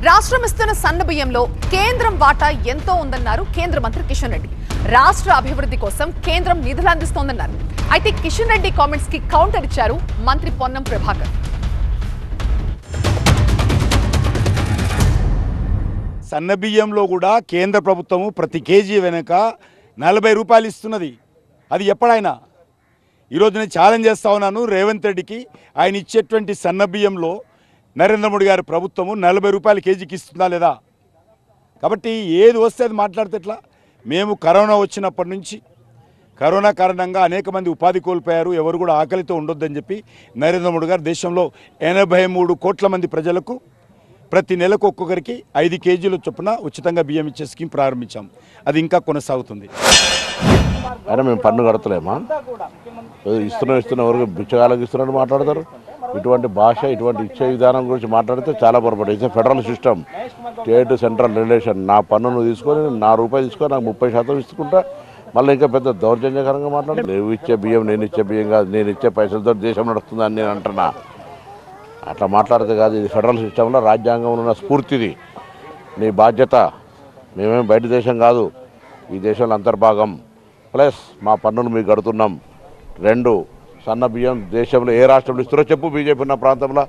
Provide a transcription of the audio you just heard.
రాష్ట్రం ఇస్తున్న సన్న బియ్యంలో కేంద్రం వాటా ఎంతో ఉందన్నారు కేంద్ర మంత్రి కిషన్ రెడ్డి. రాష్ట్ర అభివృద్ధి కోసం కేంద్రం నిధులు అందిస్తోందన్నారు. అయితే కిషన్ రెడ్డి కామెంట్స్ కి కౌంటర్ ఇచ్చారు మంత్రి పొన్నం ప్రభాకర్. సన్న బియ్యంలో కూడా కేంద్ర ప్రభుత్వము ప్రతి కేజీ వెనుక 40 రూపాయలు ఇస్తున్నది. అది ఎప్పుడైనా ఈరోజు నేను ఛాలెంజ్ చేస్తా ఉన్నాను రేవంత్ రెడ్డికి. ఆయన ఇచ్చేటువంటి సన్న బియ్యంలో నరేంద్ర మోడీ గారి ప్రభుత్వము 40 రూపాయల కేజీకి ఇస్తుందా లేదా? కాబట్టి ఏది వస్తే అది మాట్లాడితే ఎట్లా? మేము కరోనా వచ్చినప్పటి నుంచి కరోనా కారణంగా అనేక మంది ఉపాధి కోల్పోయారు. ఎవరు కూడా ఆకలితో ఉండొద్దని చెప్పి నరేంద్ర మోడీ గారు దేశంలో 83 కోట్ల మంది ప్రజలకు ప్రతి నెలకు ఒక్కొక్కరికి 5 కేజీల చొప్పున ఉచితంగా బియ్యం ఇచ్చే స్కీమ్ ప్రారంభించాం. అది ఇంకా కొనసాగుతుంది. అయినా మేము పన్ను కడతలేమా? ఇస్తున్న వరకు బిచ్చగాళ్ళకి ఇస్తున్నట్టు మాట్లాడతారు. ఇటువంటి భాష, ఇటువంటి ఇచ్చే విధానం గురించి మాట్లాడితే చాలా పొరపాటు. It's federal system, state central relation. నా పన్ను నువ్వు తీసుకొని నా రూపాయి తీసుకొని నాకు 30% ఇస్తుకుంటా మళ్ళీ ఇంకా పెద్ద దౌర్జన్యకరంగా మాట్లాడు. నువ్వు ఇచ్చే బియ్యం నేను ఇచ్చే బియ్యం కాదు, నేను ఇచ్చే పైసలతో దేశం నడుస్తుందని నేను అంటున్నా. అట్లా మాట్లాడితే కాదు. ఇది ఫెడరల్ సిస్టంలో రాజ్యాంగంలో ఉన్న స్ఫూర్తిది. నీ బాధ్యత. మేమేం బయట దేశం కాదు, ఈ దేశంలో అంతర్భాగం. ప్లస్ మా పన్నులు మీకు కడుతున్నాం. 2 సన్న బియ్యం దేశంలో ఏ రాష్ట్రంలో ఇస్తారో చెప్పు. బీజేపీ ఉన్న ప్రాంతంలో